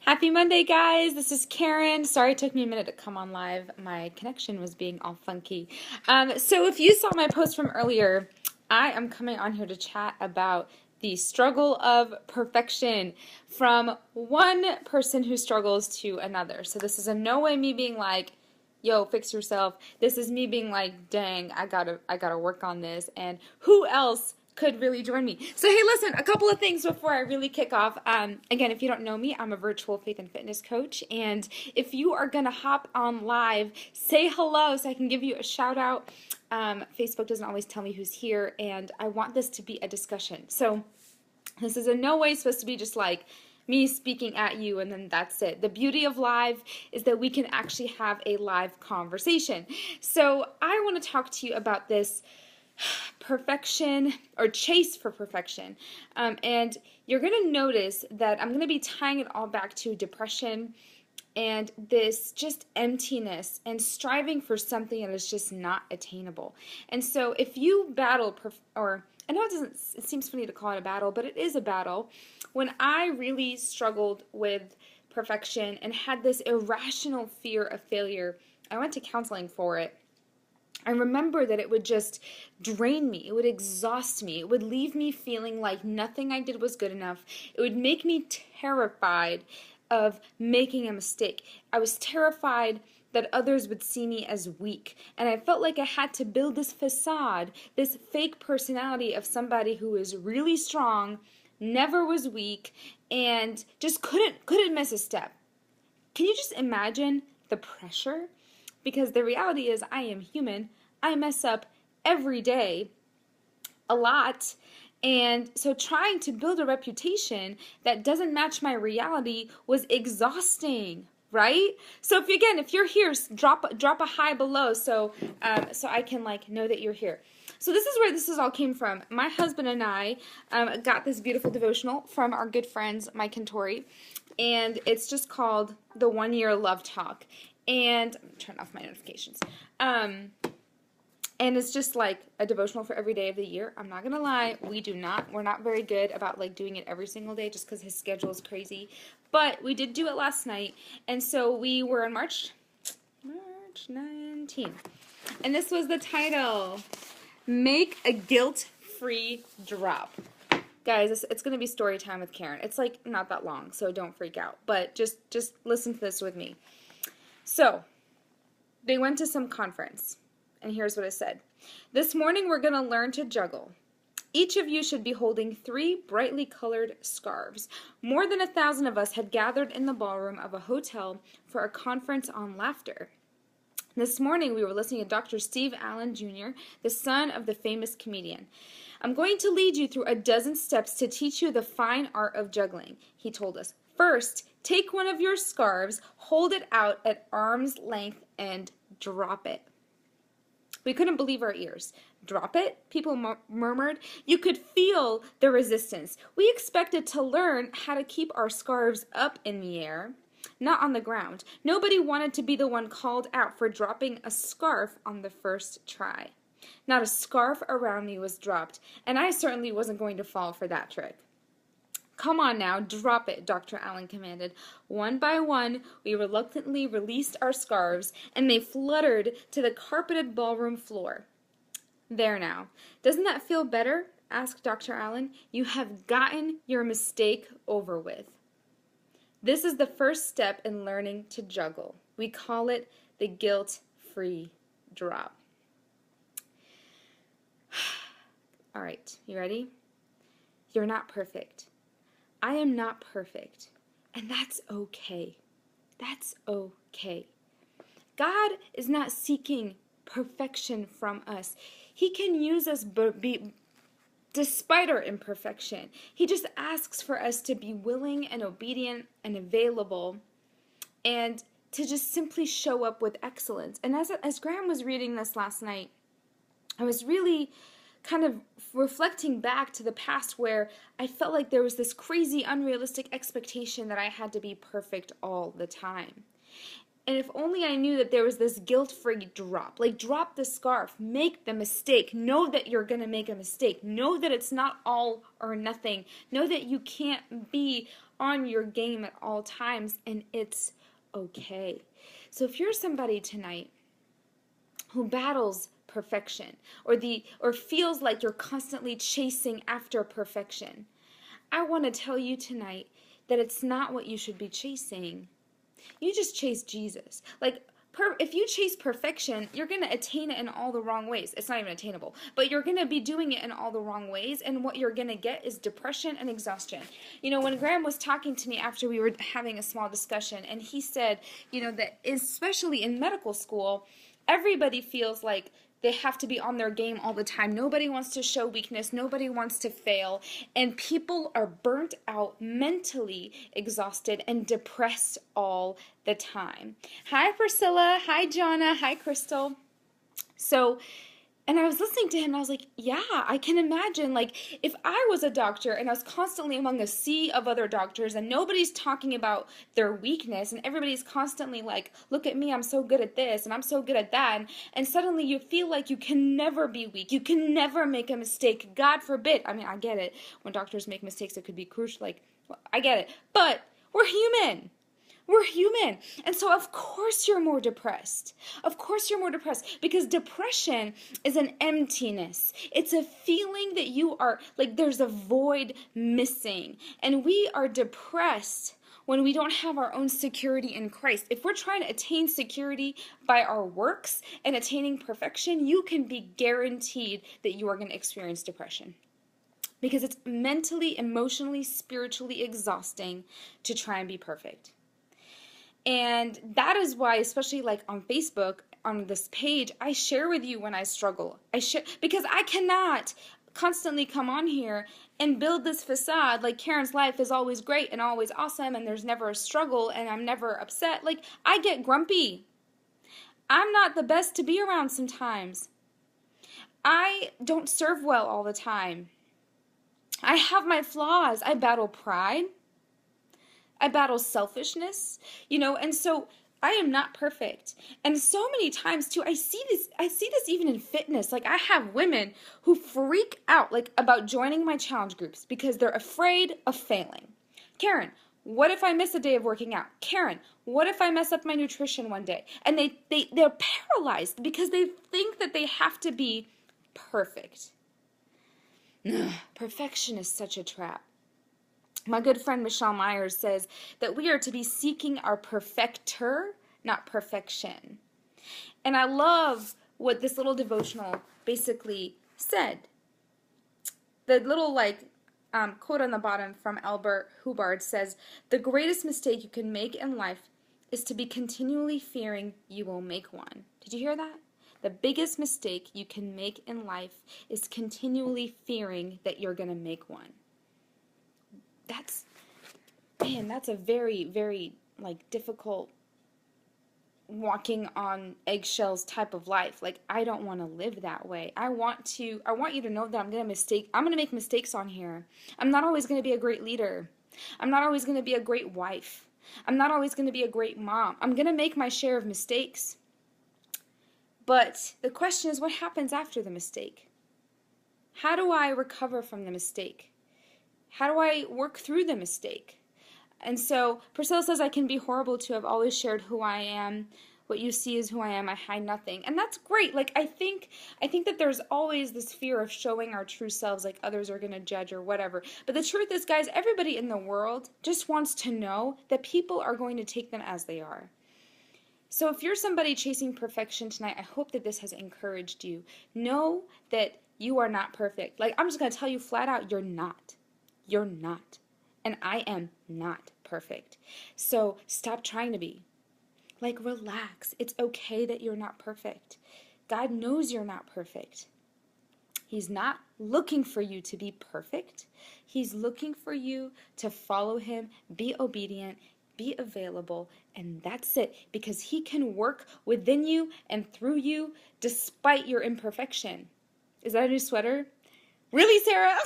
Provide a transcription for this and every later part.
Happy Monday, guys. This is Karen. Sorry it took me a minute to come on live. My connection was being all funky. So if you saw my post from earlier, I am coming on here to chat about the struggle of perfection from one person who struggles to another. So this is in no way me being like, yo, fix yourself. This is me being like, dang, I gotta work on this. And who else could really join me? So hey, listen, a couple of things before I really kick off. Again, if you don't know me, I'm a virtual faith and fitness coach, and if you are gonna hop on live, say hello so I can give you a shout out. Facebook doesn't always tell me who's here, and I want this to be a discussion. So this is in no way supposed to be just like me speaking at you and then that's it. The beauty of live is that we can actually have a live conversation. So I want to talk to you about this perfection or chase for perfection. And you're going to notice that I'm going to be tying it all back to depression and this just emptiness and striving for something that is just not attainable. And so if you battle, or I know it seems funny to call it a battle, but it is a battle. When I really struggled with perfection and had this irrational fear of failure, I went to counseling for it. I remember that it would just drain me. It would exhaust me. It would leave me feeling like nothing I did was good enough. It would make me terrified of making a mistake. I was terrified that others would see me as weak. And I felt like I had to build this facade, this fake personality of somebody who is really strong, never was weak, and just couldn't miss a step. Can you just imagine the pressure? Because the reality is I am human. I mess up every day, a lot. And so trying to build a reputation that doesn't match my reality was exhausting, right? So if you're here, drop a hi below so I can know that you're here. So this is where this all came from. My husband and I got this beautiful devotional from our good friends Mike and Tori, and it's just called the 1 Year Love Talk. And I'm turning off my notifications. And it's just like a devotional for every day of the year. I'm not gonna lie, we're not very good about doing it every single day just because his schedule is crazy. But we did do it last night, and so we were on March 19th. And this was the title, Make a Guilt-Free Drop. Guys, it's going to be story time with Karen. It's not that long, so don't freak out. But just listen to this with me. So, they went to some conference, and here's what it said. This morning we're going to learn to juggle. Each of you should be holding 3 brightly colored scarves. More than 1,000 of us had gathered in the ballroom of a hotel for a conference on laughter. This morning we were listening to Dr. Steve Allen Jr., the son of the famous comedian. I'm going to lead you through a dozen steps to teach you the fine art of juggling, he told us. First, take one of your scarves, hold it out at arm's length, and drop it. We couldn't believe our ears. Drop it? People murmured. You could feel the resistance. We expected to learn how to keep our scarves up in the air, not on the ground. Nobody wanted to be the one called out for dropping a scarf on the first try. Not a scarf around me was dropped, and I certainly wasn't going to fall for that trick. Come on now, drop it, Dr. Allen commanded. One by one, we reluctantly released our scarves, and they fluttered to the carpeted ballroom floor. There now. Doesn't that feel better? Asked Dr. Allen. You have gotten your mistake over with. This is the first step in learning to juggle. We call it the guilt-free drop. All right, you ready? You're not perfect. I am not perfect, and that's okay. That's okay. God is not seeking perfection from us. He can use us despite our imperfection. He just asks for us to be willing and obedient and available and to just simply show up with excellence. And as Graham was reading this last night, I was really kind of reflecting back to the past where I felt like there was this crazy, unrealistic expectation that I had to be perfect all the time. And if only I knew that there was this guilt-free drop. Drop the scarf. Make the mistake. Know that you're going to make a mistake. Know that it's not all or nothing. Know that you can't be on your game at all times, and it's okay. So if you're somebody tonight who battles perfection, or feels like you're constantly chasing after perfection, I want to tell you tonight that it's not what you should be chasing. You just chase Jesus. Like, if you chase perfection, you're going to attain it in all the wrong ways. It's not even attainable, but you're going to be doing it in all the wrong ways, and what you're going to get is depression and exhaustion. You know, when Graham was talking to me after we were having a small discussion, and he said, you know, that especially in medical school, everybody feels like they have to be on their game all the time. Nobody wants to show weakness. Nobody wants to fail. And people are burnt out, mentally exhausted, and depressed all the time. Hi, Priscilla. Hi, Jonna. Hi, Crystal. So, and I was listening to him, and I was like, yeah, I can imagine, like, if I was a doctor and I was constantly among a sea of other doctors and nobody's talking about their weakness and everybody's constantly like, look at me, I'm so good at this and I'm so good at that, and suddenly you feel like you can never be weak, you can never make a mistake, God forbid. I mean, I get it. When doctors make mistakes, it could be crucial, like, I get it. But we're human. We're human. And so of course you're more depressed. Of course you're more depressed, because depression is an emptiness. It's a feeling that you are, like, there's a void missing. And we are depressed when we don't have our own security in Christ. If we're trying to attain security by our works and attaining perfection, you can be guaranteed that you are going to experience depression. Because it's mentally, emotionally, spiritually exhausting to try and be perfect. And that is why, especially like on Facebook, on this page, I share with you when I struggle. Because I cannot constantly come on here and build this facade like Karen's life is always great and always awesome and there's never a struggle and I'm never upset. Like, I get grumpy. I'm not the best to be around sometimes. I don't serve well all the time. I have my flaws. I battle pride. I battle selfishness, you know, and so I am not perfect. And so many times too, I see this even in fitness. Like, I have women who freak out like about joining my challenge groups because they're afraid of failing. Karen, what if I miss a day of working out? Karen, what if I mess up my nutrition one day? And they're paralyzed because they think that they have to be perfect. Perfection is such a trap. My good friend Michelle Myers says that we are to be seeking our perfecter, not perfection. And I love what this little devotional basically said. The little quote on the bottom from Albert Hubbard says, "The greatest mistake you can make in life is to be continually fearing you will make one." Did you hear that? The biggest mistake you can make in life is continually fearing that you're going to make one. That's a very, very, like, difficult walking on eggshells type of life. Like, I don't want to live that way. I want you to know that I'm going to make mistakes on here. I'm not always going to be a great leader. I'm not always going to be a great wife. I'm not always going to be a great mom. I'm going to make my share of mistakes. But the question is, what happens after the mistake? How do I recover from the mistake? How do I work through the mistake? And so Priscilla says, I can be horrible to have always shared who I am. What you see is who I am. I hide nothing. And that's great. Like, I think that there's always this fear of showing our true selves, like others are going to judge or whatever. But the truth is, guys, everybody in the world just wants to know that people are going to take them as they are. So if you're somebody chasing perfection tonight, I hope that this has encouraged you. Know that you are not perfect. Like, I'm just going to tell you flat out, you're not. You're not. And I am not perfect. So stop trying to be. Like, relax. It's okay that you're not perfect. God knows you're not perfect. He's not looking for you to be perfect. He's looking for you to follow him, be obedient, be available, and that's it. Because he can work within you and through you despite your imperfection. Is that a new sweater? Really, Sarah?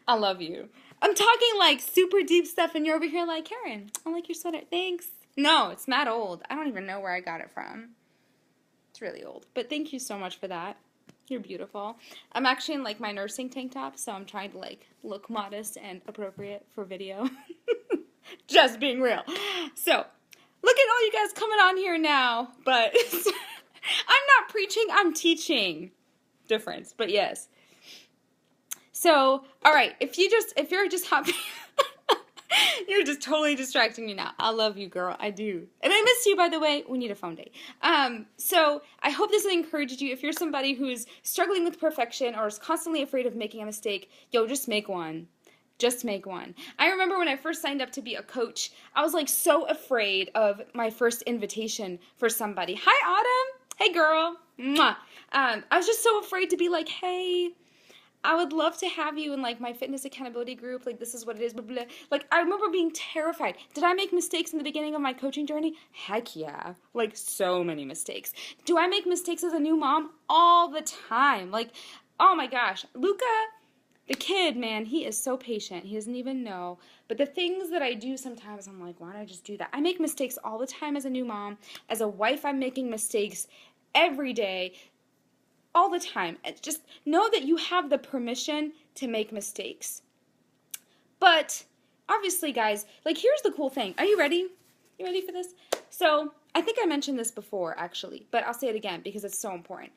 I love you. I'm talking like super deep stuff and you're over here like, Karen, I like your sweater. Thanks. No, it's not old. I don't even know where I got it from. It's really old. But thank you so much for that. You're beautiful. I'm actually in like my nursing tank top, so I'm trying to like look modest and appropriate for video. Just being real. So, look at all you guys coming on here now, but I'm not preaching, I'm teaching. Difference, but yes. So, all right, if you're just happy, you're just totally distracting me now. I love you, girl. I do. And I miss you, by the way. We need a phone date. So I hope this encouraged you. If you're somebody who is struggling with perfection or is constantly afraid of making a mistake, yo, just make one. Just make one. I remember when I first signed up to be a coach, I was like so afraid of my first invitation for somebody. Hi, Autumn. Hey, girl. Mwah. I was just so afraid to be like, hey, I would love to have you in like my fitness accountability group. Like, this is what it is. Blah, blah. Like, I remember being terrified. Did I make mistakes in the beginning of my coaching journey? Heck yeah. Like, so many mistakes. Do I make mistakes as a new mom? All the time. Like, oh my gosh. Luca, the kid, man, he is so patient. He doesn't even know. But the things that I do sometimes, I'm like, why don't I just do that? I make mistakes all the time as a new mom. As a wife, I'm making mistakes every day. All the time. Just know that you have the permission to make mistakes. But obviously, guys, like here's the cool thing. Are you ready? You ready for this? So I think I mentioned this before, actually, but I'll say it again because it's so important.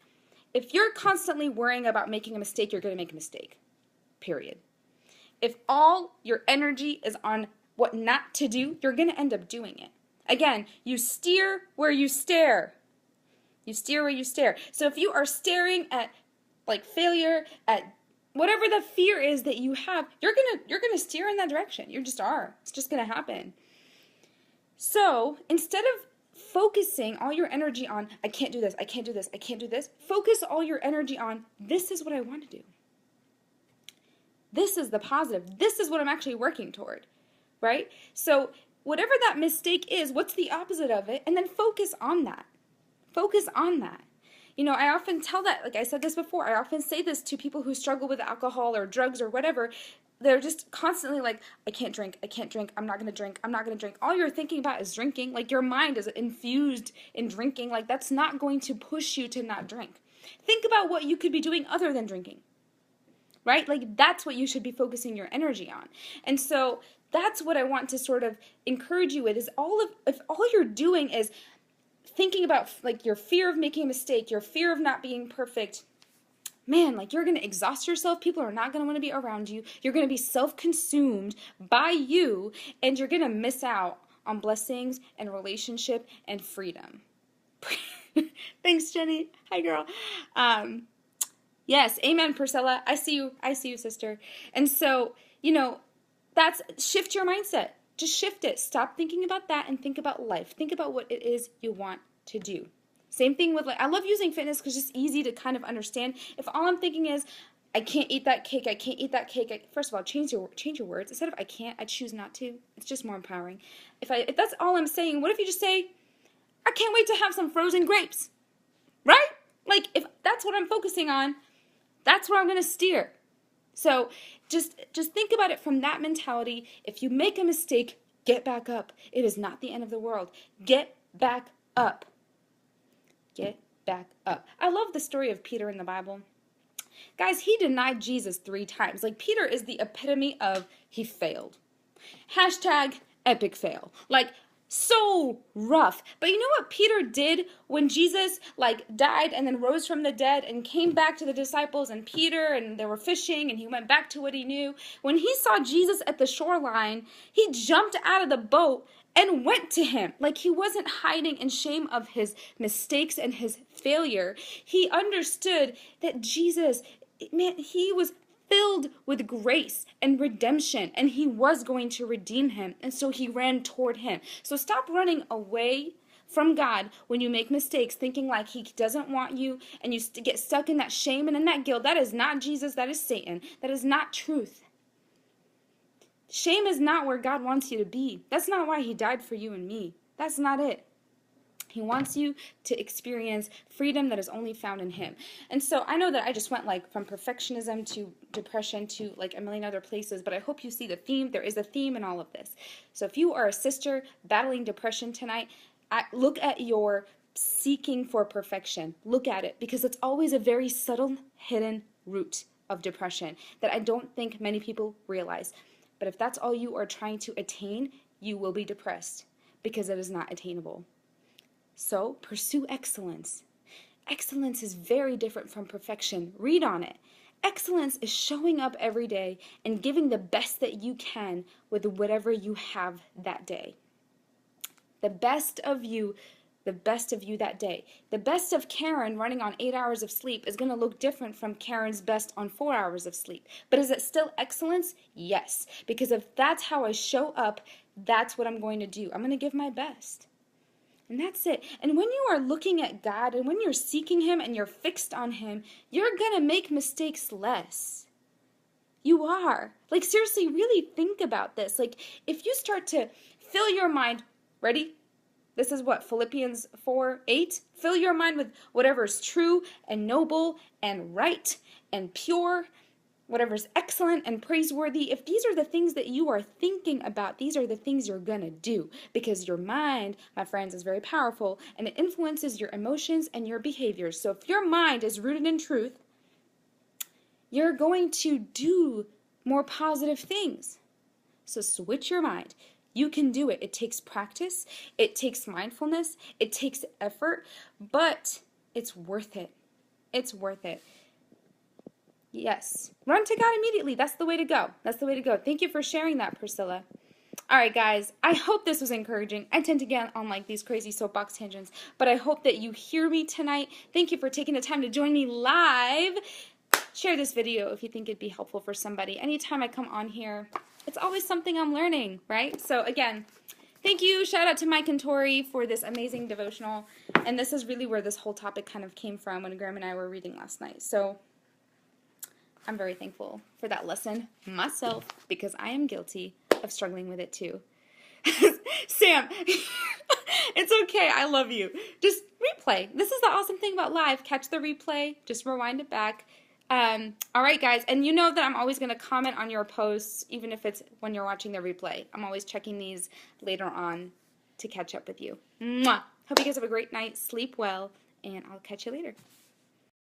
If you're constantly worrying about making a mistake, you're going to make a mistake. Period. If all your energy is on what not to do, you're going to end up doing it. Again, you steer where you stare. You steer where you stare. So if you are staring at like failure, at whatever the fear is that you have, you're gonna steer in that direction. You just are. It's just gonna happen. So instead of focusing all your energy on I can't do this, I can't do this, I can't do this, focus all your energy on this is what I want to do. This is the positive. This is what I'm actually working toward. Right? So whatever that mistake is, what's the opposite of it? And then focus on that. Focus on that. You know, I often tell that, like I said this before, I often say this to people who struggle with alcohol or drugs or whatever. They're just constantly like, I can't drink, I'm not going to drink, I'm not going to drink. All you're thinking about is drinking. Like your mind is infused in drinking. Like that's not going to push you to not drink. Think about what you could be doing other than drinking. Right? Like that's what you should be focusing your energy on. And so that's what I want to sort of encourage you with is if all you're doing is thinking about like your fear of making a mistake, your fear of not being perfect, man, like you're going to exhaust yourself. People are not going to want to be around you. You're going to be self-consumed by you, and you're going to miss out on blessings and relationship and freedom. Thanks, Jenny. Hi, girl. Yes, amen, Priscilla. I see you, sister. And so, you know, that's shift your mindset. Just shift it. Stop thinking about that and think about life. Think about what it is you want to do. Same thing with, like, I love using fitness because it's easy to kind of understand. If all I'm thinking is, I can't eat that cake, I can't eat that cake. First of all, change your words. Instead of I can't, I choose not to. It's just more empowering. If that's all I'm saying, what if you just say, I can't wait to have some frozen grapes, right? Like, if that's what I'm focusing on, that's where I'm going to steer. So just think about it from that mentality. If you make a mistake, get back up. It is not the end of the world. Get back up. Get back up. I love the story of Peter in the Bible. Guys, he denied Jesus 3 times. Like, Peter is the epitome of he failed. Hashtag epic fail. Like, so rough. But you know what Peter did when Jesus died and then rose from the dead and came back to the disciples and Peter and they were fishing and he went back to what he knew? When he saw Jesus at the shoreline, he jumped out of the boat and went to him. Like, he wasn't hiding in shame of his mistakes and his failure. He understood that Jesus, man, he was filled with grace and redemption, and he was going to redeem him, and so he ran toward him. So stop running away from God when you make mistakes, thinking like he doesn't want you, and you get stuck in that shame and in that guilt. That is not Jesus, that is Satan. That is not truth. Shame is not where God wants you to be. That's not why he died for you and me. That's not it. He wants you to experience freedom that is only found in him. And so I know that I just went from perfectionism to depression to a million other places, but I hope you see the theme. There is a theme in all of this. So if you are a sister battling depression tonight, look at your seeking for perfection. Look at it, because it's always a very subtle, hidden root of depression that I don't think many people realize. But if that's all you are trying to attain, you will be depressed because it is not attainable. So pursue excellence. Excellence is very different from perfection. Read on it. Excellence is showing up every day and giving the best that you can with whatever you have that day. The best of you, the best of you that day. The best of Karen running on 8 hours of sleep is going to look different from Karen's best on 4 hours of sleep. But is it still excellence? Yes. Because if that's how I show up, that's what I'm going to do. I'm going to give my best. And that's it. And when you are looking at God and when you're seeking Him and you're fixed on Him, you're going to make mistakes less. You are. Like, seriously, really think about this. Like, if you start to fill your mind, ready? This is what, Philippians 4:8? Fill your mind with whatever's true and noble and right and pure, whatever's excellent and praiseworthy. If these are the things that you are thinking about, these are the things you're going to do. Because your mind, my friends, is very powerful, and it influences your emotions and your behaviors. So if your mind is rooted in truth, you're going to do more positive things. So switch your mind. You can do it. It takes practice. It takes mindfulness. It takes effort, but it's worth it. It's worth it. Yes. Run to God immediately. That's the way to go. That's the way to go. Thank you for sharing that, Priscilla. All right, guys. I hope this was encouraging. I tend to get on like these crazy soapbox tangents, but I hope that you hear me tonight. Thank you for taking the time to join me live. Share this video if you think it'd be helpful for somebody. Anytime I come on here, it's always something I'm learning, right? So again, thank you. Shout out to Mike and Tori for this amazing devotional. And this is really where this whole topic kind of came from when Graham and I were reading last night. So I'm very thankful for that lesson myself, because I am guilty of struggling with it too. Sam, it's okay. I love you. Just replay. This is the awesome thing about live. Catch the replay. Just rewind it back. All right, guys. And you know that I'm always going to comment on your posts, even if it's when you're watching the replay. I'm always checking these later on to catch up with you. Mwah! Hope you guys have a great night. Sleep well, and I'll catch you later.